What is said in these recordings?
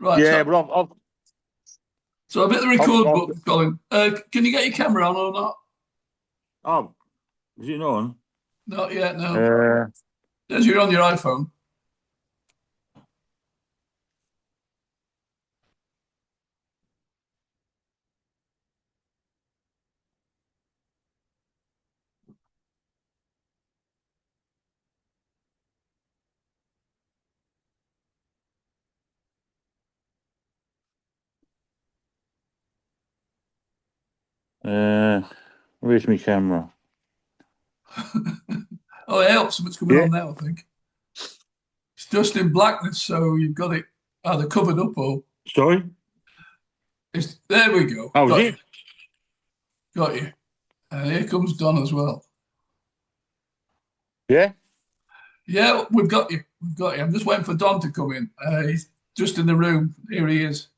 Right. Yeah, So, but so I hit the I've, record I've, button, Colin. Can you get your camera on or not? oh, is it on? Not yet. No. Uh, As you're on your iPhone. uh, where's my camera? Oh, it helps. It's coming Yeah. on now. I think it's just in blackness, so you've got it either covered up or Sorry? it's. There we go. Oh, is Got you. it? Got you. And here comes Don as well. Yeah? Yeah, we've got you. We've got you. I'm just waiting for Don to come in. He's just in the room. Here he is.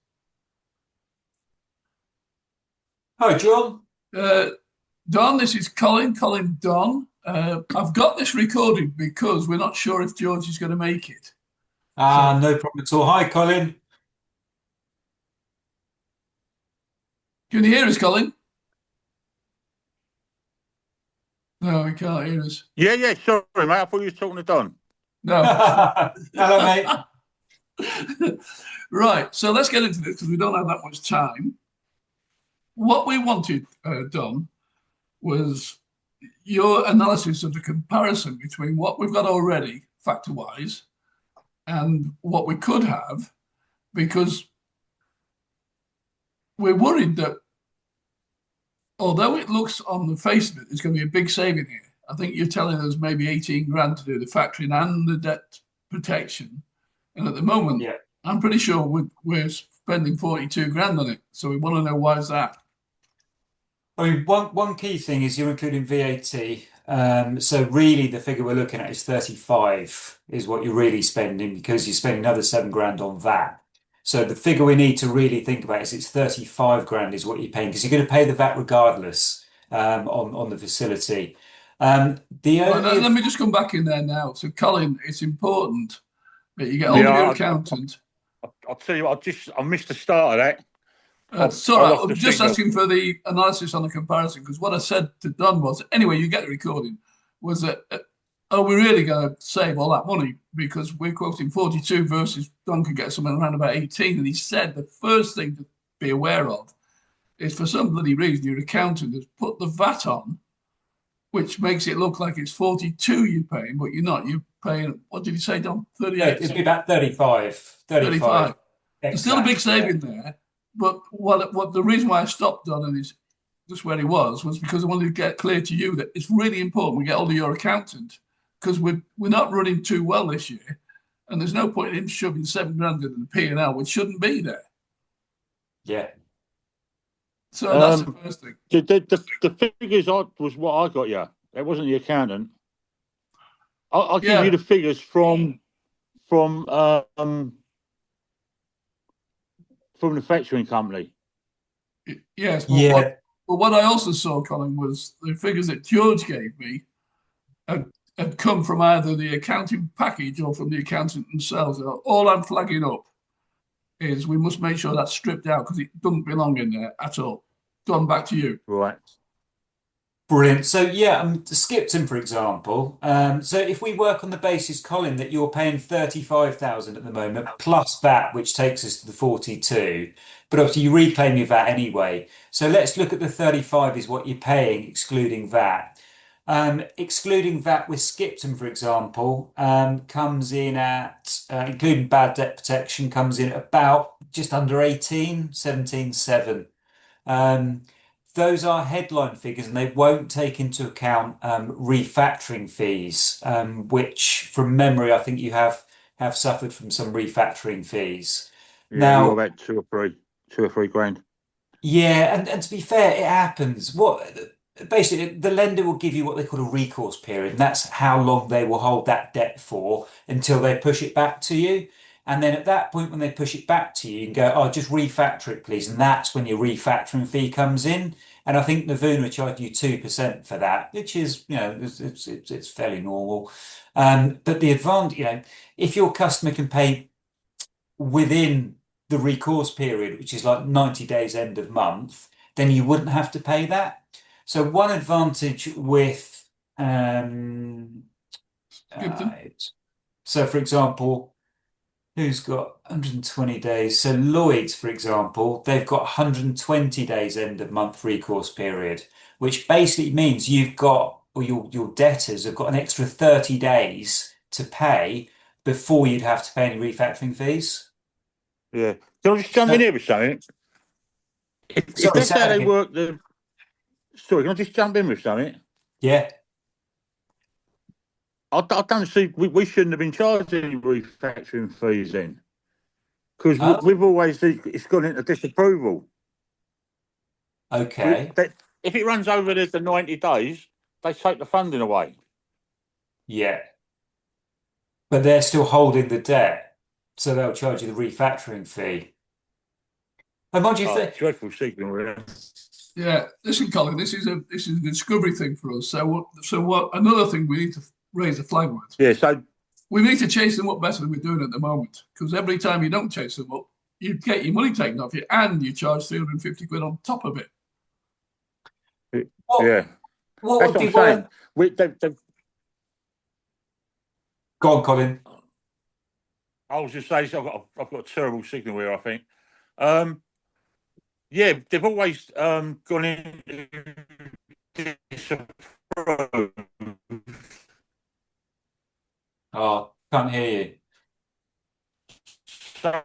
Hi, John. Uh, Don, this is Colin. Colin Don. I've got this recorded because we're not sure if George is going to make it. So, No problem at all. Hi, Colin. can you hear us, Colin? No, he can't hear us. Yeah, yeah, sorry, mate. I thought you were talking to Don. No. Hello, mate. Right. So let's get into this because we don't have that much time. What we wanted, Don, was your analysis of the comparison between what we've got already, factor wise, and what we could have, because we're worried that although it looks on the face of it, there's going to be a big saving here. I think you're telling us maybe 18 grand to do the factoring and the debt protection. And at the moment, Yeah. I'm pretty sure we're spending 42 grand on it. So we want to know why is that? I mean, one key thing is you're including VAT. So really, the figure we're looking at is 35 is what you're really spending because you're spending another 7 grand on that. So the figure we need to really think about is it's 35 grand is what you're paying because you're going to pay the VAT regardless on the facility. The Right, only let me just come back in there now. So, Colin, it's important that you get hold Yeah, of your accountant. I'll tell you what, I missed the start of that. It's all I right. lost the I'm just signal. asking for the analysis on the comparison because what I said to Don was, anyway, you get the recording, was that, are we really going to save all that money? Because we're quoting 42 versus Don could get something around about 18. And he said the first thing to be aware of is for some bloody reason, your accountant has put the VAT on, which makes it look like it's 42 you're paying, but you're not. You're paying, what did you say, Don? it'd 38, be about 35, 35 35. There's ex still a big VAT. Yeah. saving there. But what the reason why I stopped Don and is just where he was because I wanted to get clear to you that it's really important we get hold of your accountant because we're not running too well this year, and there's no point in him shoving 7 grand into the P&L, which shouldn't be there. Yeah. So that's the Um, first thing. the figures was what I got you. It wasn't the accountant. I'll give you Yeah, the figures from from the factoring company. yes, Yeah. but what I also saw, Colin, was the figures that George gave me had, had come from either the accounting package or from the accountant themselves. All I'm flagging up is we must make sure that's stripped out because it doesn't belong in there at all. Done back to you. Right. Brilliant. So yeah, Skipton, for example. So if we work on the basis, Colin, that you're paying 35,000 at the moment plus VAT, which takes us to the 42, but obviously you reclaim your VAT anyway. So let's look at the 35 is what you're paying, excluding VAT. Excluding VAT with Skipton, for example, comes in at, including bad debt protection, comes in at about just under 18, 17.7. Um, those are headline figures and they won't take into account refactoring fees, which from memory, I think you have suffered from some refactoring fees. Yeah, we got Now, about 2 or 3 grand. yeah, and to be fair, it happens. What basically the lender will give you what they call a recourse period, and that's how long they will hold that debt for until they push it back to you. And then at that point, when they push it back to you, you can go, "Oh, just refactor it, please." And that's when your refactoring fee comes in. And I think Navuna charge you 2% for that, which is, it's fairly normal. But the advantage, if your customer can pay within the recourse period, which is like 90 days end of month, then you wouldn't have to pay that. So one advantage with Skipton. so for example, who's got 120 days? So Lloyd's, for example, they've got 120 days end of month recourse period, which basically means you've got, or your debtors have got an extra 30 days to pay before you'd have to pay any refactoring fees. Yeah. Can I just jump in here with something? If Sorry, that's say how that they again. work the... Sorry, can I just jump in with something? Yeah. I don't see... We shouldn't have been charged any refactoring fees then. Because Oh, we've always... It's gone into disapproval. okay. If it runs over the 90 days, they take the funding away. Yeah. But they're still holding the debt, so they'll charge you the refactoring fee. And mind you, if they, Dreadful signal, really. Yeah, listen, Colin. This is a discovery thing for us. So what? Another thing we need to raise a flag with. Yeah, so We need to chase them up better than we're doing at the moment. Because every time you don't chase them up, you get your money taken off you, and you charge 350 quid on top of it. yeah, what that's would what be I'm worth? saying. Go on, Colin. I was just saying, I've got a terrible signal here, I think. Yeah, they've always gone into disapprove. Oh, can't hear you. So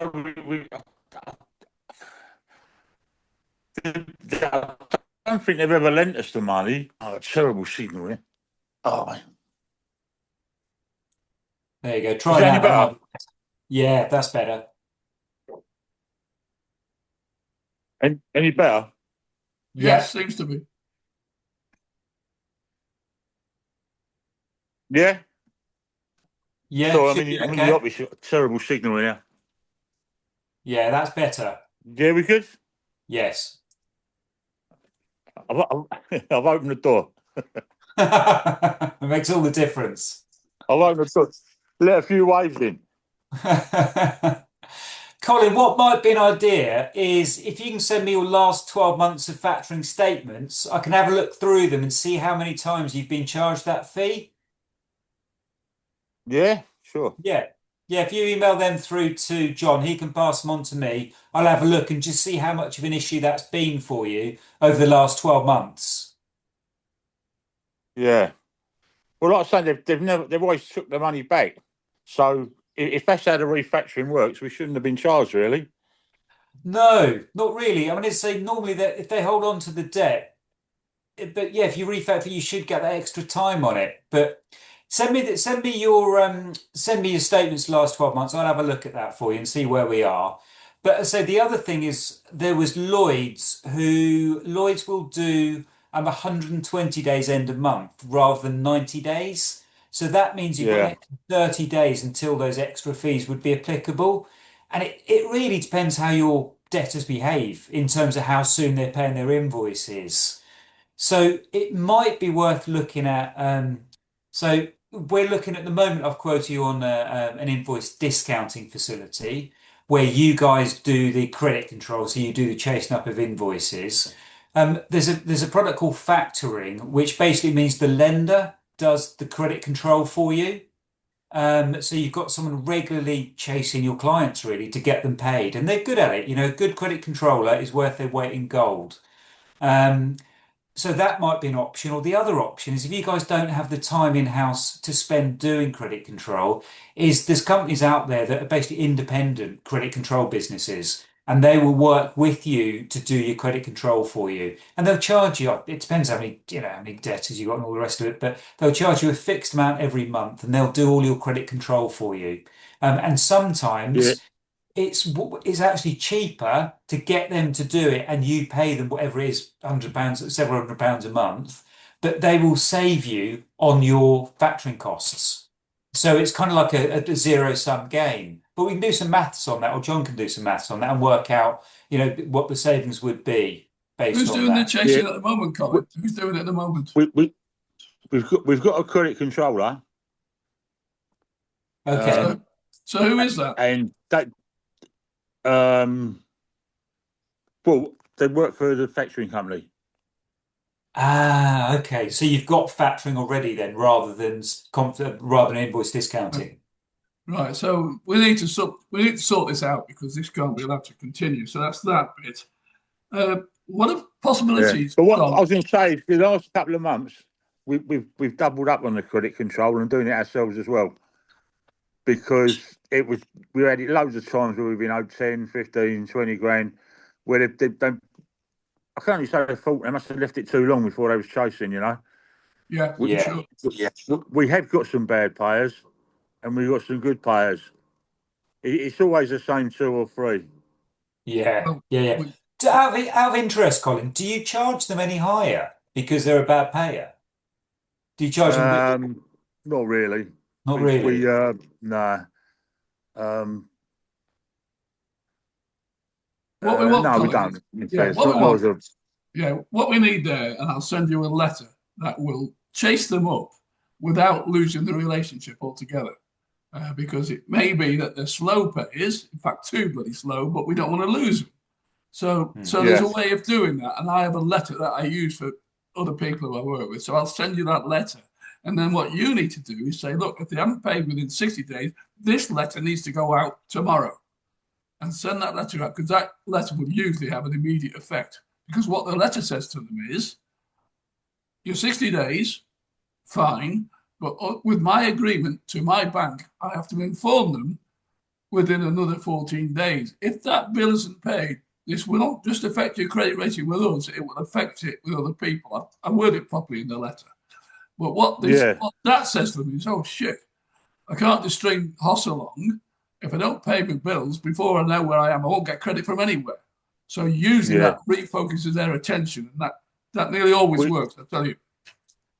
I don't think they've ever lent us the money. Oh, terrible signal here. Oh, There you go. is Try that now. any That might better? be... Yeah, that's better. Any better? Yeah. Yes, seems to be. Yeah. Yeah, So should be I'm in the okay. office. Terrible signal here. Yeah, that's better. Yeah, we good. Yes. I've opened the door. It makes all the difference. I've opened the door. Let a few waves in. Colin, what might be an idea is if you can send me your last 12 months of factoring statements, I can have a look through them and see how many times you've been charged that fee. Yeah, sure. Yeah. Yeah, if you email them through to John, he can pass them on to me. I'll have a look and just see how much of an issue that's been for you over the last 12 months. Yeah. Well, like I say, they've always took the money back. So if that's how the refactoring works, we shouldn't have been charged, really. No, not really. I mean, it's say normally that if they hold on to the debt, but yeah, if you refactor, you should get that extra time on it. But send me your statements the last 12 months. I'll have a look at that for you and see where we are. But so the other thing is there was Lloyd's will do 120 days end of month rather than 90 days. So that means you've got an Yeah. extra 30 days until those extra fees would be applicable. And it really depends how your debtors behave in terms of how soon they're paying their invoices. So it might be worth looking at. So we're looking at the moment. I've quoted you on an invoice discounting facility where you guys do the credit control. So you do the chasing up of invoices. There's a product called factoring, which basically means the lender does the credit control for you. So you've got someone regularly chasing your clients really to get them paid, and they're good at it. You know, a good credit controller is worth their weight in gold. Um, so that might be an option. Or the other option is if you guys don't have the time in-house to spend doing credit control, is there's companies out there that are basically independent credit control businesses, and they will work with you to do your credit control for you. And they'll charge you, it depends how many, how many debtors you've got and all the rest of it, but they'll charge you a fixed amount every month and they'll do all your credit control for you. And Yeah. sometimes it's actually cheaper to get them to do it and you pay them whatever it is, £100, several £100 a month, but they will save you on your factoring costs. So it's kind of like a zero sum game. But we can do some maths on that, or John can do some maths on that and work out, what the savings would be based Who's on doing the that. chasing Yeah. at the moment, Colin? Who's doing it at the moment? We've got a credit controller. Okay. So who is that? And Well, they work for the factoring company. Ah, okay. So you've got factoring already then, rather than invoice discounting. Right. So we need to sort this out because this can't be allowed to continue. So that's that bit. What are Yeah. possibilities, But what I Don? was going to say is, the last couple of months, we've doubled up on the credit control and doing it ourselves as well. Because we had it loads of times where we've been owed 10, 15, 20 grand, where they I can only say they thought they must have left it too long before they was chasing, you know. Yeah, We, for Yeah, sure. we have got some bad players and we've got some good players. It's always the same two or three. yeah, Well, yeah, yeah. we, Out of interest, Colin, do you charge them any higher because they're a bad payer? Do you charge them a bit? Not really. Not We really. nah. Um, what we want, no, we Colin, don't. is In yeah, fairness, what we not want, as a yeah, what we need there, and I'll send you a letter that will chase them up without losing the relationship altogether. Because it may be that they're slow payers, in fact, too bloody slow, but we don't want to lose them. So there's yeah, a way of doing that, and I have a letter that I use for other people who I work with. So I'll send you that letter, and then what you need to do is say, look, if they haven't paid within 60 days, this letter needs to go out tomorrow, and send that letter out because that letter will usually have an immediate effect. Because what the letter says to them is, your 60 days, fine, but with my agreement to my bank, I have to inform them within another 14 days. If that bill isn't paid, this will not just affect your credit rating with us, it will affect it with other people. I word it properly in the letter. But yeah, what that says to them is, oh shit, I can't just string Hoss along. If I don't pay my bills before I know where I am, I won't get credit from anywhere. So usually yeah. that refocuses their attention, and that nearly always We works, I tell you.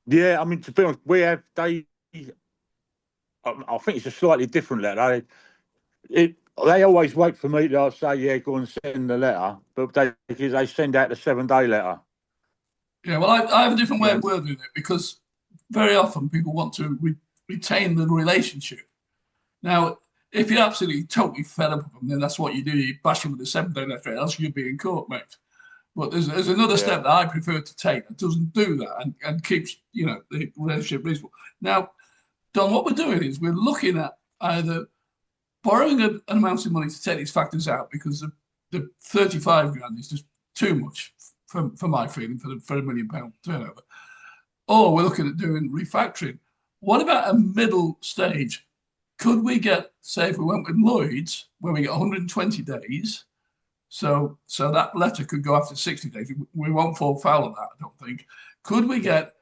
yeah. I mean, to be honest, we have they. I think it's a slightly different letter. They always wait for me to say, yeah, go and send the letter, but they send out the 7 day letter. Yeah, well, I have a different way Yeah, of wording it because very often people want to retain the relationship. Now, if you're absolutely totally fed up with them, then that's what you do. You bash them with a 7 day letter, else you'll be in court, mate. But there's another yeah, step that I prefer to take that doesn't do that and keeps the relationship reasonable. Now, Don, what we're doing is we're looking at either borrowing an amount of money to take these factors out because the 35 grand is just too much for my feeling for £1 million turnover, or we're looking at doing refactoring. What about a middle stage? Could we get, say, if we went with Lloyd's, where we get 120 days, so that letter could go after 60 days. We won't fall foul of that, I don't think. Could we get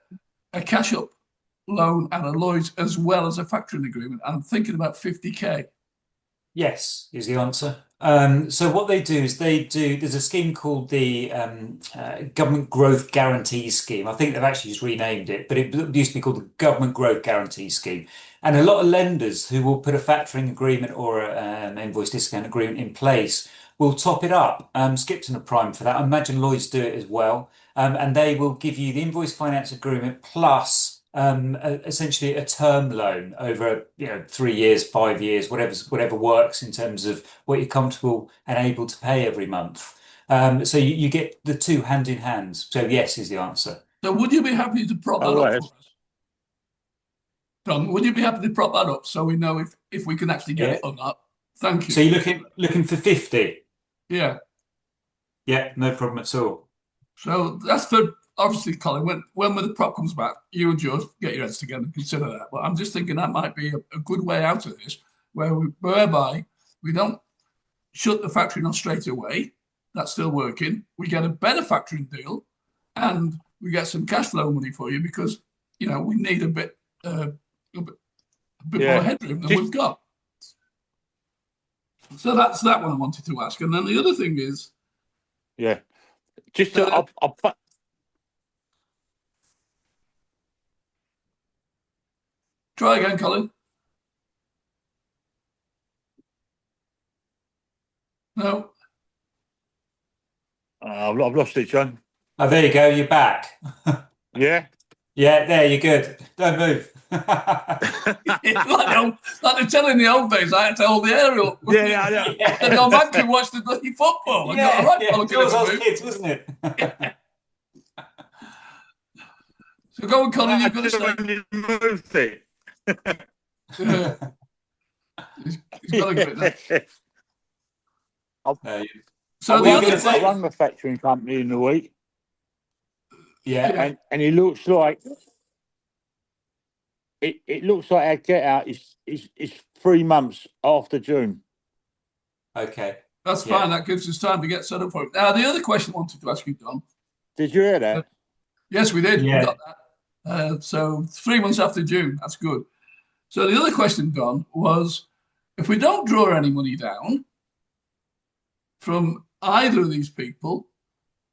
a cash up loan and a Lloyd's as well as a factoring agreement? I'm thinking about 50K. Yes, is the answer. So what they do is there's a scheme called the Government Growth Guarantee Scheme. I think they've actually just renamed it, but it used to be called the Government Growth Guarantee Scheme. And a lot of lenders who will put a factoring agreement or an invoice discount agreement in place will top it up. Skipton are prime for that. I imagine Lloyds do it as well. And they will give you the invoice finance agreement plus essentially a term loan over 3 years, 5 years, whatever works in terms of what you're comfortable and able to pay every month. So you get the two hand in hand. So yes is the answer. So would you be happy to prop all that up right. for us? Don, would you be happy to prop that up so we know if we can actually get Yeah. it or not? Thank So you. you're looking for 50. Yeah. Yeah, no problem at all. So that's for obviously, Colin. When the prop comes back, you and George get your heads together and consider that. But I'm just thinking that might be a good way out of this, whereby we don't shut the factory not straight away. That's still working. We get a better factoring deal, and we get some cash flow money for you because we need a bit more Yeah. headroom than Just we've got. So that's that one I wanted to ask. And then the other thing is, yeah. Just to, uh, try again, Colin. No. I've lost it, John. Oh, there you go. You're back. Yeah. Yeah, there, you're good. Don't move. Like they're telling the old days, I had to hold the aerial. Yeah, I know. Then your man can watch the bloody football. I got a Yeah, right yeah. fella can Yours never was move. kids, wasn't it? So go on, Colin, I you've got to do say. when you moved it. Uh, he's got to go it now. No, So were the you other going to I say? question, run the factoring company in the week, Yeah. yeah, and it looks like it looks like our get out is 3 months after June. Okay. that's Yeah. fine. That gives us time to get set up for it. Now, the other question I wanted to ask you, Don. Did you hear that? Yes, we did. We Yeah. got that. So 3 months after June, that's good. So the other question, Don, was if we don't draw any money down from either of these people,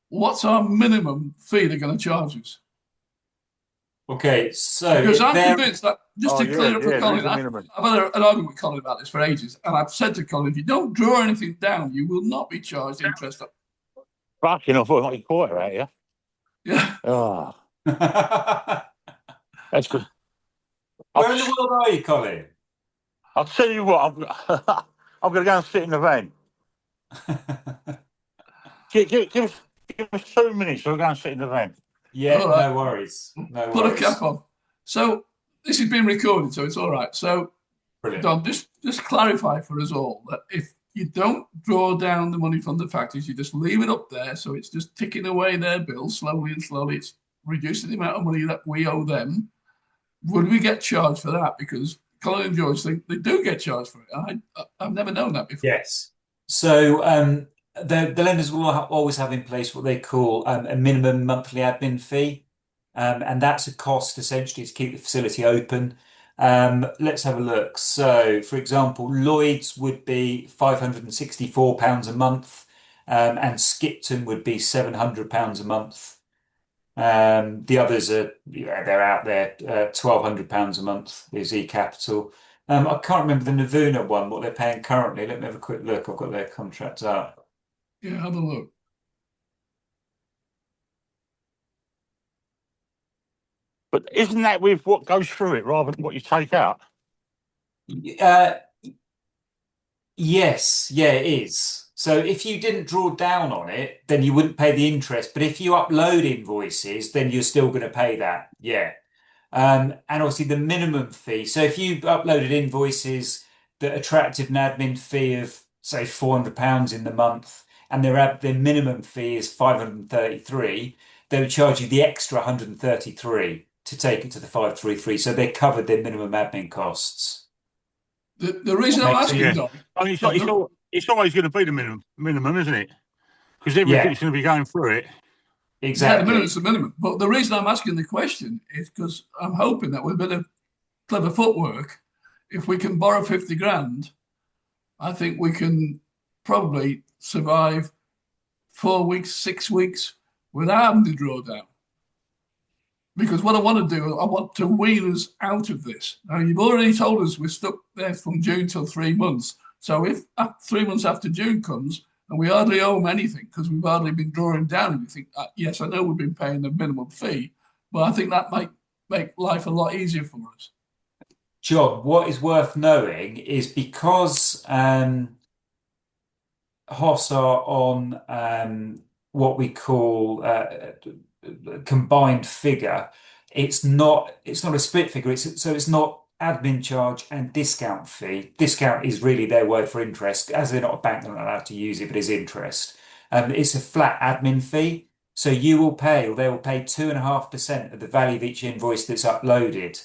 what's our minimum fee they're going to charge us? Okay. So Because I'm there. convinced that, just Oh to yeah, clear up for yeah. There is Colin, a I've minimum. had an argument with Colin about this for ages. And I've said to Colin, if you don't draw anything down, you will not be charged interest. Fucking, I thought I might caught her out here. Yeah. Oh, that's good. Where in the world are you, Colin? I'll tell you what. I'm going to go and sit in the van. Give us 2 minutes. So we'll go and sit in the van. Yeah, All right. no worries. No Put a worries. cap on. So this has been recorded, so it's all right. So Brilliant. Don, just clarify for us all that if you don't draw down the money from the factories, you just leave it up there, so it's just ticking away their bills slowly and slowly. It's reducing the amount of money that we owe them. Would we get charged for that? Because Colin and George think they do get charged for it. I've never known that before. Yes. So the lenders will always have in place what they call a minimum monthly admin fee, and that's a cost essentially to keep the facility open. Let's have a look. So, for example, Lloyd's would be £564 a month, and Skipton would be £700 a month. The others are, yeah, they're out there. £1,200 a month is eCapital. I can't remember the Navuna one, what they're paying currently. Let me have a quick look. I've got their contract up. Yeah, have a look. But isn't that with what goes through it rather than what you take out? Uh, yes, yeah, it is. So if you didn't draw down on it, then you wouldn't pay the interest. But if you upload invoices, then you're still going to pay that. Yeah. And obviously the minimum fee. So if you uploaded invoices that attracted an admin fee of say £400 in the month, and their minimum fee is 533, they would charge you the extra 133 to take it to the 533. So they covered their minimum admin costs. The reason That I'm makes asking, Yeah. sense. Don, I mean, Don, it's always going to be the minimum, isn't it? Because Yeah, everything's going to be going through it. yeah, the minimum is exactly. the minimum. But the reason I'm asking the question is because I'm hoping that with a bit of clever footwork, if we can borrow 50 grand, I think we can probably survive 4 weeks, 6 weeks without having to draw down. Because what I want to do, I want to wean us out of this. Now, you've already told us we're stuck there from June till 3 months. So if 3 months after June comes and we hardly owe them anything because we've hardly been drawing down anything, yes, I know we've been paying the minimum fee, but I think that might make life a lot easier for us. John, what is worth knowing is because Hoss are on what we call combined figure. It's not a split figure. It's not admin charge and discount fee. Discount is really their word for interest, as they're not a bank, they're not allowed to use it, but it's interest. It's a flat admin fee. So you will pay, or they will pay 2.5% of the value of each invoice that's uploaded.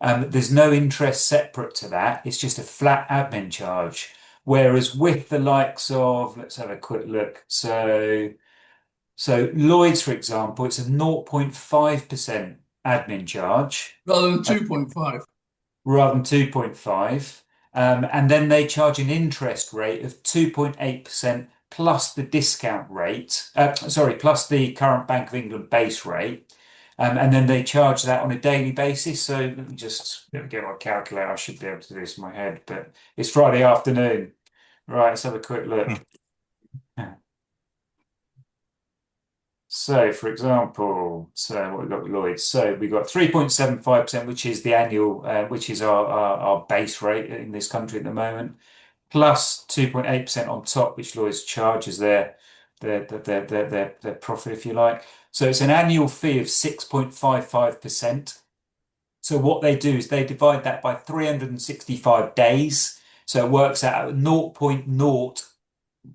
There's no interest separate to that. It's just a flat admin charge. Whereas with the likes of, let's have a quick look. So Lloyd's, for example, it's a 0.5% admin charge Rather than 2.5. rather than 2.5. And then they charge an interest rate of 2.8% plus the discount rate, plus the current Bank of England base rate. And then they charge that on a daily basis. So let me just get my calculator. I should be able to do this in my head, but it's Friday afternoon. Right, let's have a quick look. So, for example, so what we got with Lloyd's? So we got 3.75%, which is the annual, which is our base rate in this country at the moment, plus 2.8% on top, which Lloyd's charges their profit, if you like. So it's an annual fee of 6.55%. So what they do is they divide that by 365 days. So it works out at 0.0,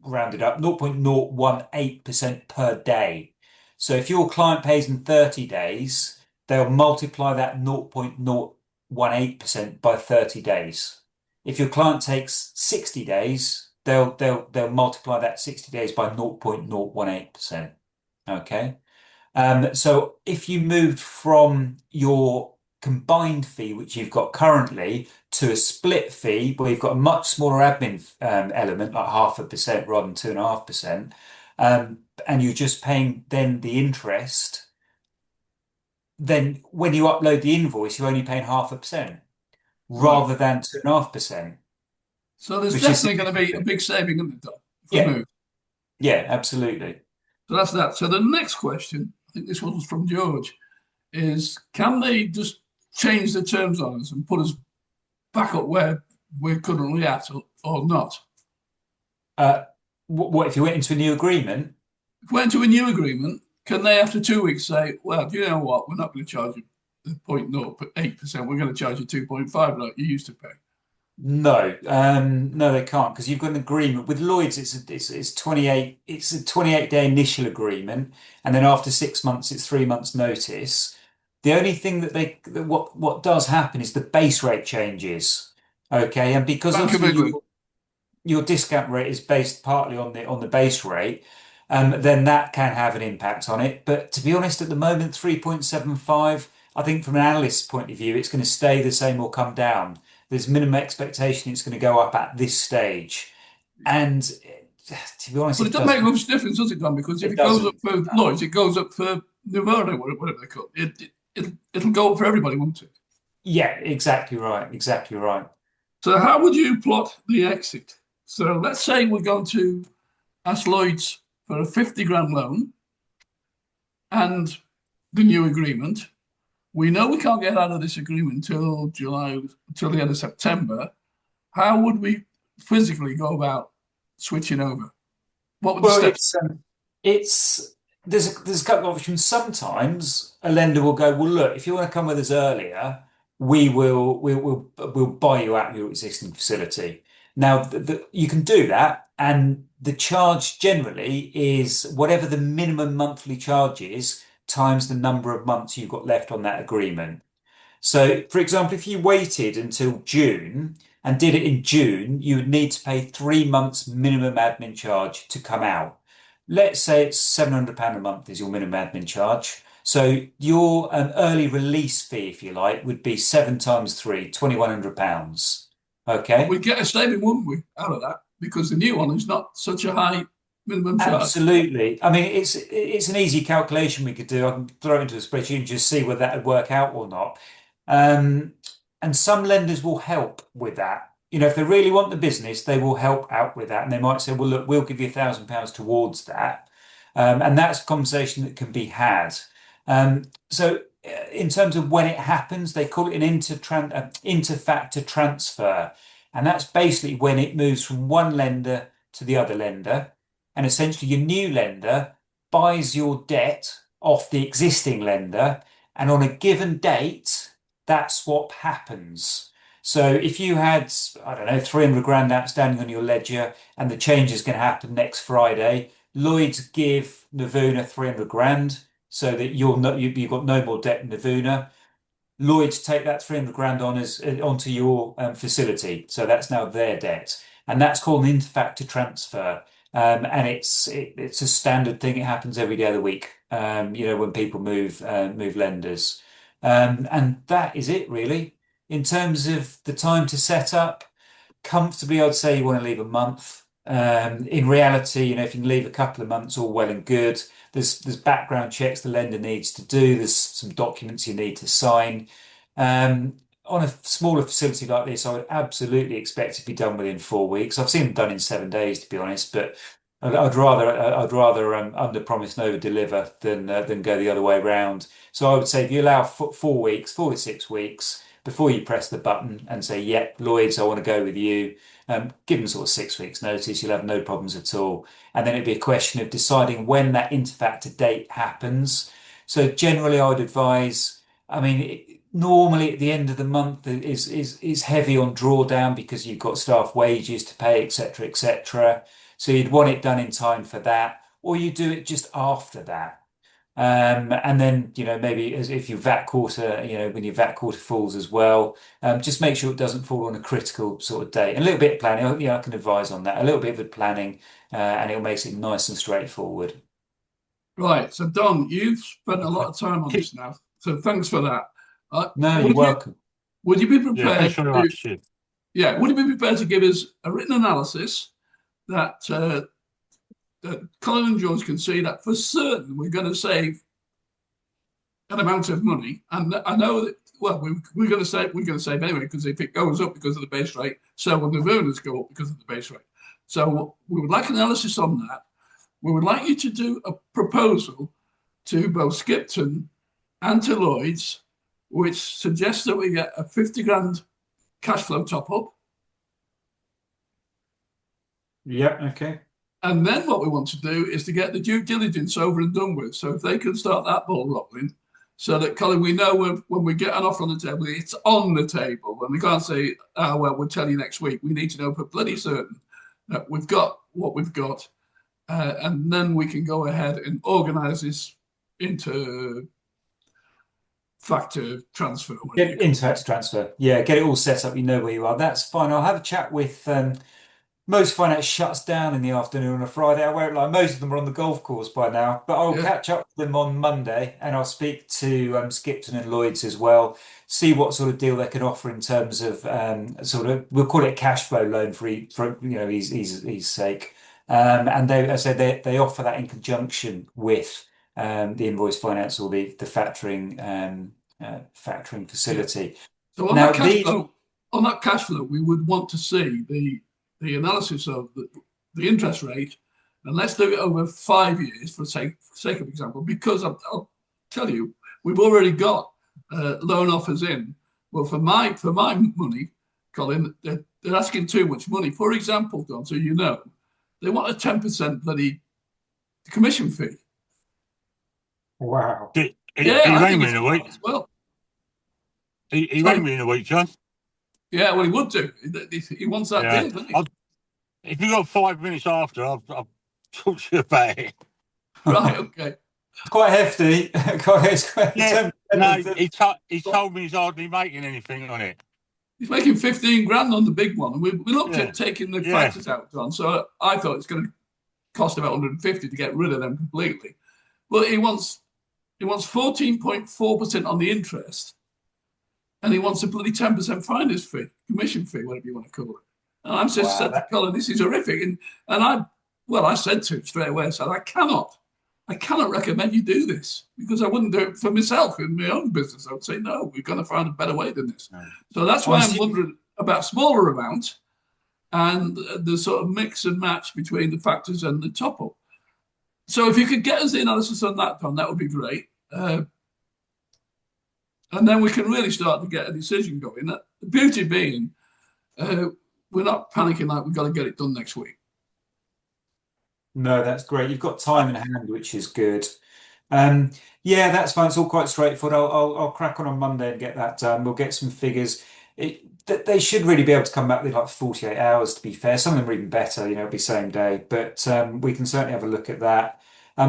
rounded up, 0.018% per day. So if your client pays in 30 days, they'll multiply that 0.018% by 30 days. If your client takes 60 days, they'll multiply that 60 days by 0.018%. Okay. So if you moved from your combined fee, which you've got currently, to a split fee where you've got a much smaller admin element, like 0.5% rather than 2.5%, and you're just paying then the interest, then when you upload the invoice, you're only paying 0.5% rather than 2.5%. So there's Which is definitely going to be a big saving in the if we yeah, move. yeah, absolutely. So that's that. So the next question, I think this one's from George, is can they just change the terms on us and put us back up where we're currently at or not? What if you went into a new agreement? If we went to a new agreement, can they after 2 weeks say, well, do you know what? We're not going to charge you the 0.08%. We're going to charge you 2.5 like you used to pay. No, no, they can't because you've got an agreement with Lloyd's. It's 28. It's a 28-day initial agreement, and then after 6 months, it's 3 months notice. The only thing what does happen is the base rate changes. Okay, and because Bank of obviously England. your discount rate is based partly on the base rate, then that can have an impact on it. But to be honest, at the moment, 3.75, I think from an analyst's point of view, it's going to stay the same or come down. There's minimum expectation it's going to go up at this stage. And to be honest, But it doesn't make much difference, does it, Don? Because if it goes up for Lloyd's, it goes up for Nirvana, whatever they call it. It'll go up for everybody, won't it? Yeah, exactly right. Exactly right. So how would you plot the exit? So let's say we're going to ask Lloyd's for a 50 grand loan and the new agreement. We know we can't get out of this agreement until July, until the end of September. How would we physically go about switching over? What would the Well, steps? it's there's a couple of options. Sometimes a lender will go, well, look, if you want to come with us earlier, we'll buy you out of your existing facility. Now, you can do that, and the charge generally is whatever the minimum monthly charge is times the number of months you've got left on that agreement. So, for example, if you waited until June and did it in June, you would need to pay 3 months minimum admin charge to come out. Let's say it's £700 a month is your minimum admin charge. So your early release fee, if you like, would be 7 times 3, £2,100. But Okay. we'd get a saving, wouldn't we, out of that? Because the new one is not such a high minimum charge. Absolutely. I mean, it's an easy calculation we could do. I can throw it into a spreadsheet and just see whether that would work out or not. Um, and some lenders will help with that. You know, if they really want the business, they will help out with that. And they might say, well, look, we'll give you £1,000 towards that. And that's a conversation that can be had. In terms of when it happens, they call it an inter-factor transfer. And that's basically when it moves from one lender to the other lender. And essentially, your new lender buys your debt off the existing lender. And on a given date, that swap happens. So if you had, I don't know, 300 grand outstanding on your ledger and the change is going to happen next Friday, Lloyd's give Navuna 300 grand so that you've got no more debt in Navuna. Lloyd's take that 300 grand onto your facility. So that's now their debt. And that's called an inter-factor transfer. And it's a standard thing. It happens every day of the week, when people move lenders. And that is it, really. In terms of the time to set up, comfortably, I'd say you want to leave a month. In reality, if you can leave a couple of months, all well and good. There's background checks the lender needs to do. There's some documents you need to sign. On a smaller facility like this, I would absolutely expect it to be done within 4 weeks. I've seen them done in 7 days, to be honest, but I'd rather under promise and over deliver than go the other way around. So I would say if you allow 4 weeks, 4 to 6 weeks before you press the button and say, "Yep, Lloyd's, I want to go with you." Give them sort of 6 weeks notice. You'll have no problems at all. And then it'd be a question of deciding when that interfactor date happens. So generally, I would advise. I mean, normally at the end of the month is heavy on drawdown because you've got staff wages to pay, etc., etc. So you'd want it done in time for that, or you do it just after that. And then, maybe as if your VAT quarter, when your VAT quarter falls as well, just make sure it doesn't fall on a critical sort of date. A little bit of planning, I can advise on that. A little bit of planning, and it makes it nice and straightforward. Right. So, Don, you've spent a lot of time on this now. So, thanks for that. No, you're welcome. Would you be Yeah, prepared thanks very much, Sid. would you be prepared to give us a written analysis that Colin and George can see that for certain we're going to save an amount of money? And I know that, well, we're going to save anyway, because if it goes up because of the base rate, so will the earnings go up because of the base rate. So we would like analysis on that. We would like you to do a proposal to both Skipton and to Lloyd's, which suggests that we get a 50 grand cash flow top up. Yeah, okay. And then what we want to do is to get the due diligence over and done with. So if they can start that ball rolling, so that, Colin, we know when we get an offer on the table, it's on the table. And we can't say, "Oh, well, we'll tell you next week." We need to know for bloody certain that we've got what we've got. And then we can go ahead and organise this into factor transfer. Get interfax transfer. Yeah, get it all set up. You know where you are. That's fine. I'll have a chat with most finance shuts down in the afternoon on a Friday. I won't lie, most of them are on the golf course by now. But I'll catch up with them on Monday, and I'll speak to Skipton and Lloyd's as well. See what sort of deal they can offer in terms of sort of, we'll call it a cash flow loan for his sake. And as I said, they offer that in conjunction with the invoice finance or the factoring facility. So on that cash flow, we would want to see the analysis of the interest rate, and let's do it over 5 years for sake of example, because I'll tell you, we've already got loan offers in. Well, for my money, Colin, they're asking too much money. For example, Don, so you know, they want a 10% bloody commission fee. Wow. He rang me in a week. Well, he rang me in a week, John. Yeah, well, he would do. He wants that deal, doesn't he? If you got 5 minutes after, I'll talk to you about it. Right, okay. It's quite hefty. Yeah, no, he told me he's hardly making anything on it. He's making 15 grand on the big one. And we looked at taking the factors out, John. So I thought it's going to cost about 150 to get rid of them completely. But he wants 14.4% on the interest. And he wants a bloody 10% finder's fee, commission fee, whatever you want to call it. And I just said to Colin, this is horrific. And I said to him straight away, I said, I cannot recommend you do this, because I wouldn't do it for myself in my own business. I would say, no, we're going to find a better way than this. Right. So that's why I'm wondering about smaller amounts and the sort of mix and match between the factors and the top up. So if you could get us the analysis on that, Don, that would be great. And then we can really start to get a decision going. The beauty being, we're not panicking like we've got to get it done next week. No, that's great. You've got time in hand, which is good. Yeah, that's fine. It's all quite straightforward. I'll crack on Monday and get that done. We'll get some figures. They should really be able to come back with like 48 hours, to be fair. Some of them are even better, it'll be same day. But we can certainly have a look at that.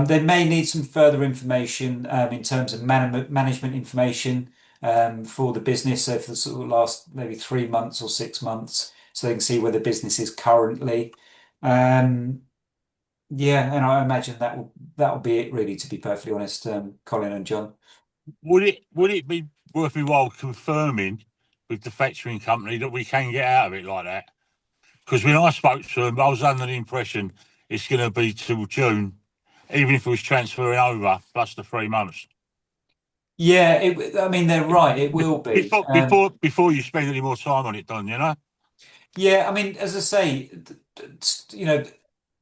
They may need some further information in terms of management information for the business, so for the sort of last maybe 3 months or 6 months, so they can see where the business is currently. Yeah, and I imagine that'll be it, really, to be perfectly honest, Colin and John. Would it be worth my while confirming with the factoring company that we can get out of it like that? Because when I spoke to them, I was under the impression it's going to be till June, even if it was transferring over plus the 3 months. Yeah, I mean, they're right. It will be before you spend any more time on it, Don. Yeah, I mean, as I say,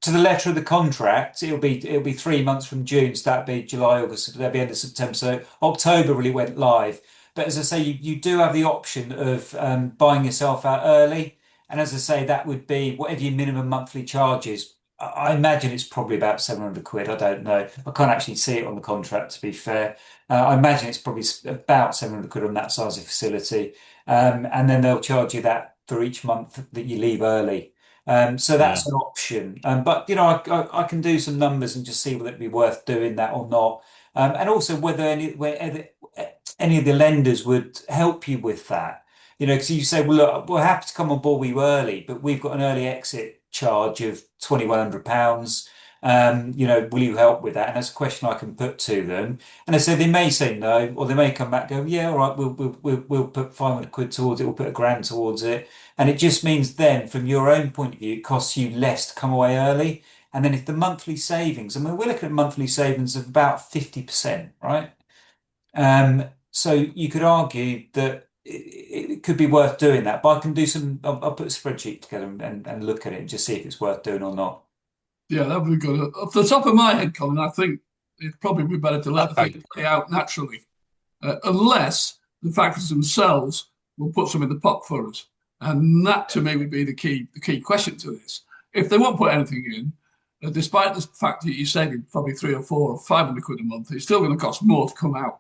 to the letter of the contract, it'll be 3 months from June, so that'd be July, August, that'd be end of September. So October really went live. But as I say, you do have the option of buying yourself out early. And as I say, that would be whatever your minimum monthly charge is. I imagine it's probably about 700 quid. I don't know. I can't actually see it on the contract, to be fair. I imagine it's probably about 700 quid on that size of facility. And then they'll charge you that for each month that you leave early. So that's an option. But I can do some numbers and just see whether it'd be worth doing that or not. And also whether any of the lenders would help you with that. Because you say, well, look, we're happy to come on board with you early, but we've got an early exit charge of £2,100. Will you help with that? And that's a question I can put to them. And they may say no, or they may come back and go, yeah, all right, we'll put 500 quid towards it, we'll put £1,000 towards it. And it just means then, from your own point of view, it costs you less to come away early. And then if the monthly savings, we're looking at monthly savings of about 50%, right? So you could argue that it could be worth doing that, but I can do I'll put a spreadsheet together and look at it and just see if it's worth doing or not. Yeah, that would be good. Off the top of my head, Colin, I think it'd probably be better to let the thing play out naturally, unless the factories themselves will put some in the pot for us. And that, to me, would be the key question to this. If they won't put anything in, despite the fact that you're saving probably 300 or 400 or 500 quid a month, it's still going to cost more to come out.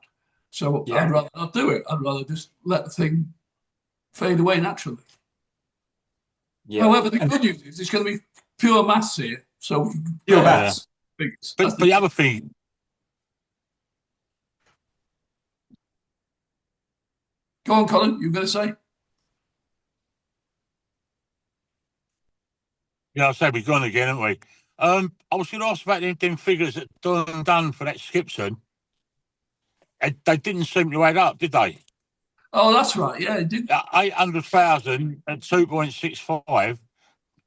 So I'd rather not do it. I'd rather just let the thing fade away naturally. Yeah. However, the good news is it's going to be pure maths here. So pure maths. But the other thing. Go on, Colin. You're going to say? Yeah, I said we've gone again, haven't we? I was going to ask about them figures that Don done for that Skipson. They didn't seem to add up, did they? Oh, that's right. Yeah, it did. 800,000 at 2.65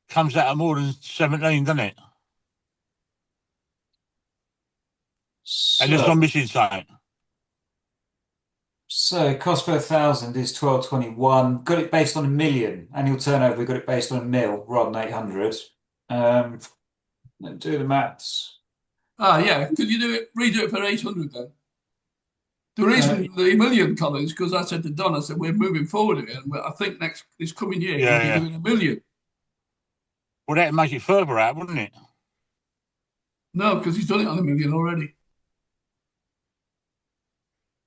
comes out of more than 17, doesn't it? Unless I'm missing something. So cost per 1,000 is 12.21. Got it based on a million annual turnover. We got it based on a mil rather than 800. Let's do the maths. Yeah. Could you redo it for 800 then? The reason the million, Colin, is because I said to Don, I said we're moving forward again. I think this coming year we'll be doing a million. Well, that'd make it further out, wouldn't it? No, because he's done it on a million already.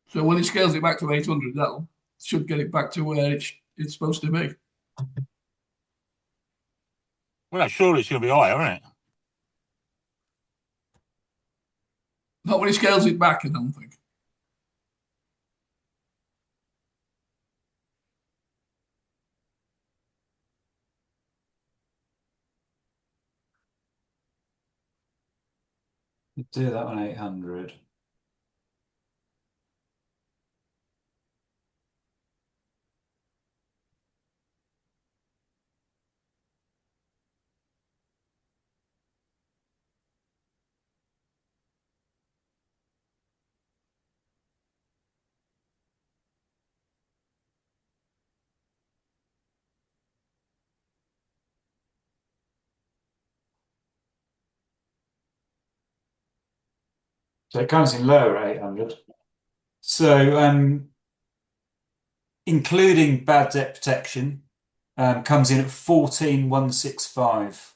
So when he scales it back to 800, that should get it back to where it's supposed to be. Well, surely it's going to be higher, isn't it? Not when he scales it back, I don't think. Do that on 800. So it comes in lower at 800. So including bad debt protection, comes in at 14,165.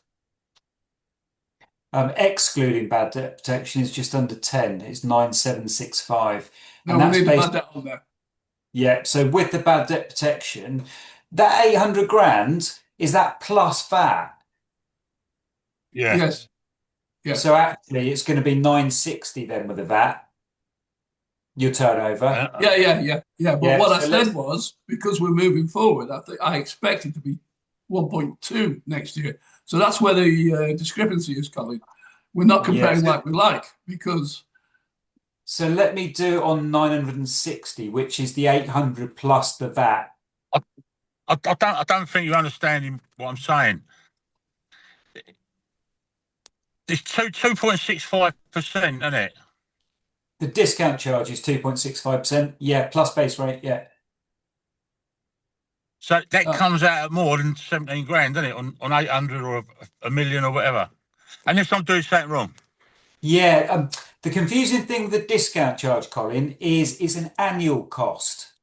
Excluding bad debt protection is just under 10. It's 9,765. No, we need the bad debt on there. Yeah. So with the bad debt protection, that 800 grand, is that plus VAT? Yeah. Yes. Yeah. So actually, it's going to be 960 then with the VAT. Your turnover. Yeah. But what I said was, because we're moving forward, I expect it to be 1.2 next year. So that's where the discrepancy is, Colin. We're not comparing like we like, because. So let me do it on 960, which is the 800 plus the VAT. I don't think you're understanding what I'm saying. It's 2.65%, isn't it? The discount charge is 2.65%. Yeah, plus base rate. Yeah. So that comes out at more than 17 grand, doesn't it? On 800 or a million or whatever. Unless I'm doing something wrong. Yeah, the confusing thing with the discount charge, Colin, is it's an annual cost.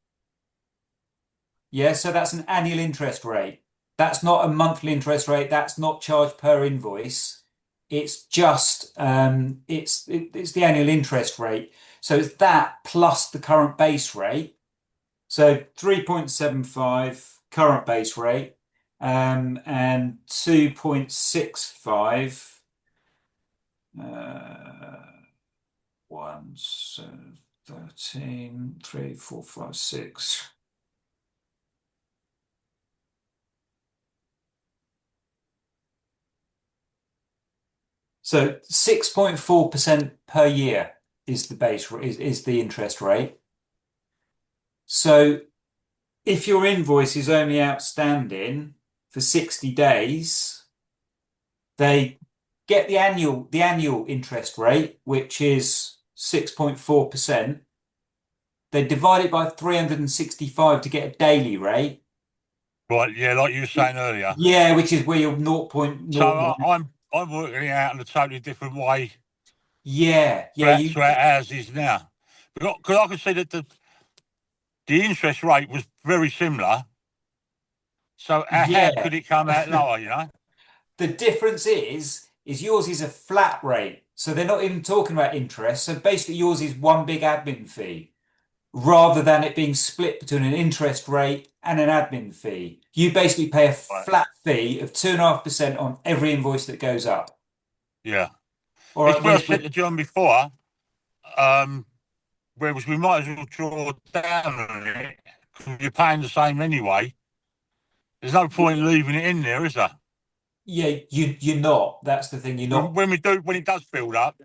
Yeah, so that's an annual interest rate. That's not a monthly interest rate. That's not charged per invoice. It's just it's the annual interest rate. So it's that plus the current base rate. So 3.75 current base rate, and 2.65 1, 13, 3, 4, 5, 6. So 6.4% per year is the base is the interest rate. So if your invoice is only outstanding for 60 days, they get the annual interest rate, which is 6.4%. They divide it by 365 to get a daily rate. Right, yeah, like you were saying earlier. Yeah, which is where you're 0.01. So I'm working it out in a totally different way. Yeah, To ours is now. Because I can see that the interest rate was very similar. So how could it come out lower, you know? The difference is yours is a flat rate. So they're not even talking about interest. So basically yours is one big admin fee rather than it being split between an interest rate and an admin fee. You basically pay a flat fee of 2.5% on every invoice that goes up. Yeah. All right, it's what I said to John before, whereas we might as well draw down on it because you're paying the same anyway. There's no point leaving it in there, is there? Yeah, you're not. That's the thing. You're not. When it does build up.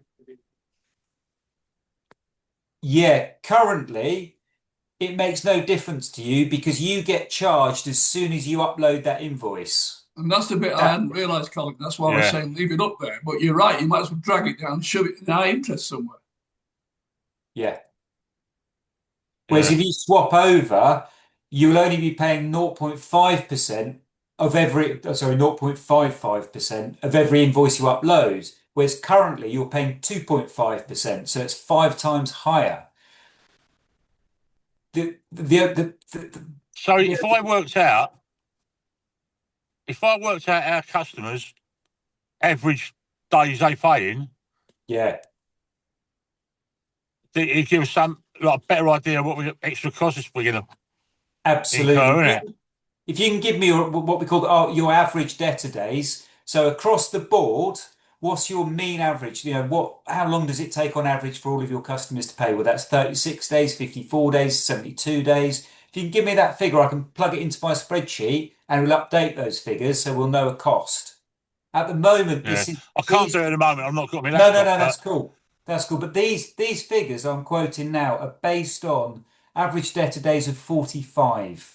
Yeah, currently it makes no difference to you because you get charged as soon as you upload that invoice. And that's the bit I hadn't realised, Colin. That's why I was saying leave it up there. But you're right. You might as well drag it down, shove it in high interest somewhere. Yeah. Whereas if you swap over, you'll only be paying 0.5% of every, sorry, 0.55% of every invoice you upload. Whereas currently you're paying 2.5%, so it's 5 times higher. So if I worked out our customers' average days they pay in, yeah, it gives some better idea of what extra costs we're going to absolutely incur, innit? If you can give me what we call your average debtor days, so across the board, what's your mean average? How long does it take on average for all of your customers to pay? Well, that's 36 days, 54 days, 72 days. If you can give me that figure, I can plug it into my spreadsheet and we'll update those figures so we'll know a cost. At the moment, I can't do it at the moment. I've not got my laptop. No, that's cool. That's cool. But these figures I'm quoting now are based on average debtor days of 45.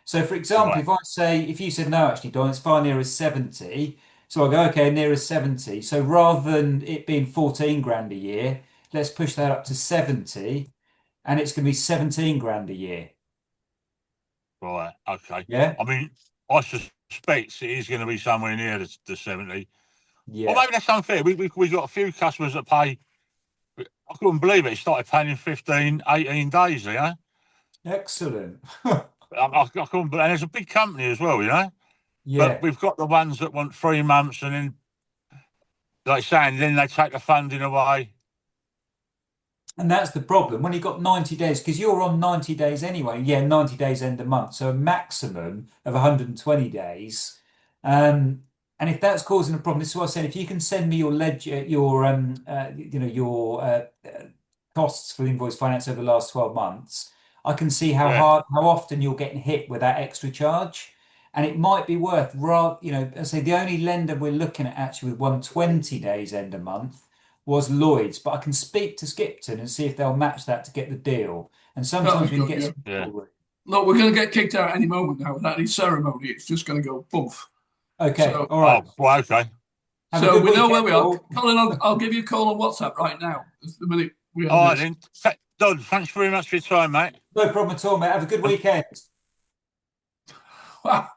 So, for example, if you said, no, actually, Don, it's far nearer 70. So I go, okay, nearer 70. So rather than it being 14 grand a year, let's push that up to 70. And it's going to be 17 grand a year. Right, okay. Yeah. I mean, I suspect it is going to be somewhere near the 70. Yeah. Well, maybe that's unfair. We got a few customers that pay. I couldn't believe it. It started paying in 15, 18 days, you know? Excellent. I couldn't believe, and it's a big company as well, you know? Yeah. But we've got the ones that want 3 months and then, like saying, then they take the funding away. And that's the problem. When you've got 90 days, because you're on 90 days anyway. Yeah, 90 days end a month. So a maximum of 120 days. And if that's causing a problem, this is what I said. If you can send me your ledger, your costs for invoice finance over the last 12 months, I can see how often you're getting hit with that extra charge. And it might be worth, I say the only lender we're looking at actually with 120 days end a month was Lloyd's, but I can speak to Skipton and see if they'll match that to get the deal. And sometimes we can get some. Look, we're going to get kicked out any moment now without any ceremony. It's just going to go bump. Okay, so, all right. Oh, well, okay. So we know where we are. Colin, I'll give you a call on WhatsApp right now. The minute we all right, then. Don, thanks very much for your time, mate. No problem at all, mate. Have a good weekend. Wow.